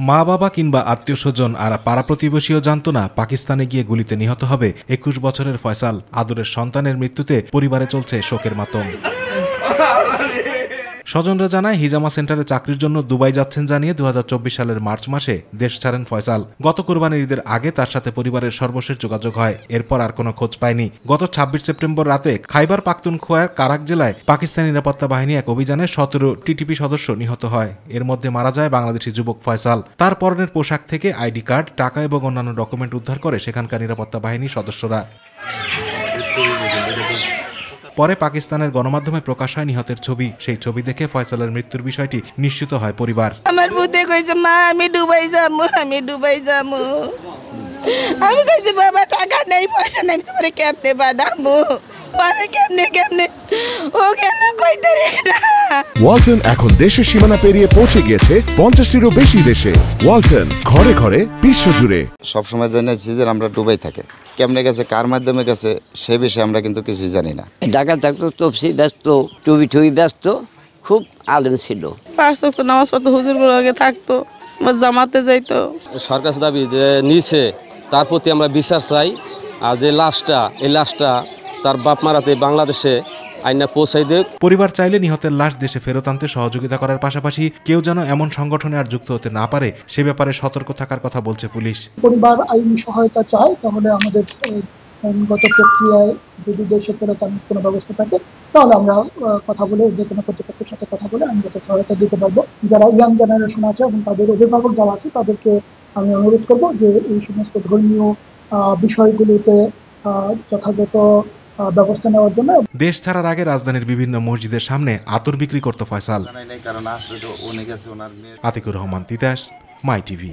মা বাবা কিংবা আত্মীয় স্বজন আর পাড়া প্রতিবেশীও জানত না পাকিস্তানে গিয়ে গুলিতে নিহত হবে 21 বছরের ফয়সাল। আদরের সন্তানের মৃত্যুতে পরিবারে চলছে শোকের মাতম। স্বজনরা জানায় হিজামা সেন্টারে চাকরির জন্য দুবাই যাচ্ছেন জানিয়ে 2024 সালের মার্চ মাসে দেশ ছাড়েন ফয়সাল। গত কোরবানির ঈদের আগে তার সাথে পরিবারের সর্বশেষ যোগাযোগ হয়। এরপর আর কোনো খোঁজ পায়নি। গত 26 সেপ্টেম্বর রাতে খাইবার পাখতুনখোয়ার কারাক জেলায় পাকিস্তানি নিরাপত্তা বাহিনী এক অভিযানে 17 টিটিপি সদস্য নিহত হয়। এর মধ্যে মারা যায় বাংলাদেশি যুবক ফয়সাল। তার পরনের পোশাক থেকে আইডি কার্ড, টাকা এবং অন্যান্য ডকুমেন্ট উদ্ধার করে সেখানকার নিরাপত্তা বাহিনীর সদস্যরা। পরে পাকিস্তানের গণমাধ্যমে প্রকাশ হয় নিহতের ছবি। সেই ছবি দেখে ফয়সালের মৃত্যুর বিষয়টি নিশ্চিত হয় পরিবার। আমার বুতে কইছে মা আমি দুবাই যাবো, আমি দুবাই যাবো। আমি কইছি বাবা টাকা নেই, পয়সা নেই, তোমারে কেমনে বানাবো, পরে কেমনে কেমনে ও কেন কইতে রে না। ওয়ালটন এখন দেশের সীমানা পেরিয়ে পৌঁছে গিয়েছে 50টিরও বেশি দেশে। ওয়ালটন ঘরে ঘরে বিশ্বজুড়ে। সবসময় জেনেছি যে আমরা দুবাই থাকে, কেমনে গেছে, কার মাধ্যমে গেছে, সে বিষয়ে আমরা কিন্তু কিছুই জানি না। ঢাকা থাকতো, তফসি ব্যস্ত, টুবি টুবি ব্যস্ত, খুব আলেম ছিল। 5 ওয়াক্ত নামাজ পড়তো, হুজুরগুলো আগে থাকতো, জামাতে যাইতো। সরকার দাবি যে নিছে, তার প্রতি আমরা বিচার চাই। আর যে লাশটা, এই লাশটা তার বাপ মারাতে বাংলাদেশে আইনা পৌঁছাই দেয়। পরিবার চাইলে নিহতের লাশ দেশে ফেরত আনতে সহযোগিতা করার পাশাপাশি কেউ যেন এমন সংগঠনে আর যুক্ত হতে না পারে সে ব্যাপারে সতর্ক থাকার কথা বলছে পুলিশ। পরিবার আইনি সহায়তা চায়, তাহলে আমাদের আইনগত প্রক্রিয়ায় যদি দেশে ফেরত আনার কোনো ব্যবস্থা থাকে তাহলে আমরা কথা বলে যে কোনো কর্তৃপক্ষের সাথে কথা বলে আইনগত সহায়তা দিতে পারবো। যারা ইয়াং জেনারেশন আছে এবং তাদের অভিভাবক যারা আছে তাদেরকে আমি অনুরোধ করবো যে এই সমস্ত ধর্মীয় বিষয়গুলোতে যথাযথ ব্যবস্থা নেওয়ার জন্য। দেশ ছাড়ার আগে রাজধানীর বিভিন্ন মসজিদের সামনে আতর বিক্রি করত ফয়সাল। আতিকুর রহমান তিতাস, মাই টিভি।